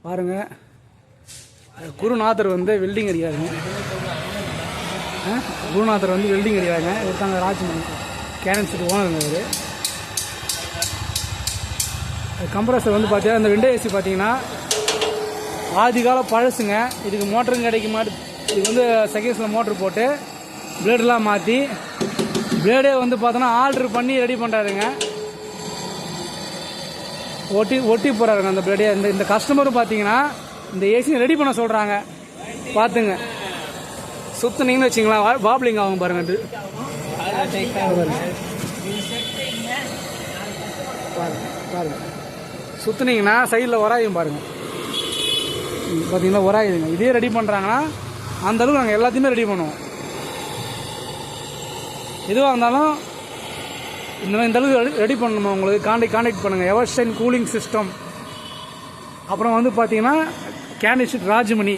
பாருங்கள், குருநாதர் வந்து வெல்டிங் அடிக்கிறாருங்க. குருநாதர் வந்து வெல்டிங் அடிக்கிறாங்க. ஒருத்தாங்க ராஜ்மணி கேனன்ஸுக்கு ஓனருங்க அவர். கம்ப்ரஸர் வந்து பார்த்தீங்கன்னா இந்த விண்டோ ஏசி பார்த்தீங்கன்னா ஆதிகால பழசுங்க. இதுக்கு மோட்டரும் கிடைக்க மாட்டு. இது வந்து செகண்ட்ஸில் மோட்ரு போட்டு பிளேடெலாம் மாற்றி பிளேடே வந்து பார்த்தோன்னா ஆல்ட்ரு பண்ணி ரெடி பண்ணுறாருங்க. ஒட்டி போகிறாருங்க அந்த பிளேடே. இந்த கஸ்டமரும் பார்த்தீங்கன்னா இந்த ஏசி ரெடி பண்ண சொல்கிறாங்க. பார்த்துங்க, சுற்றுனீங்கன்னு வச்சிங்களா வாப்ளிங் ஆகும் பாருங்க. பாருங்க, சுற்றுனீங்கன்னா சைடில் உராயும் பாருங்கள். பார்த்தீங்கன்னா உராயுதுங்க. இதே ரெடி பண்ணுறாங்கன்னா அந்தளவுக்கு நாங்கள் எல்லாத்தையுமே ரெடி பண்ணுவோம். எதுவாக இருந்தாலும் இந்த அளவுக்கு ரெடி பண்ணணுமா உங்களுக்கு கான்டாக்ட் பண்ணுங்கள். Evershine cooling system. அப்புறம் வந்து பார்த்தீங்கன்னா கேண்டிஷிட் ராஜ்மணி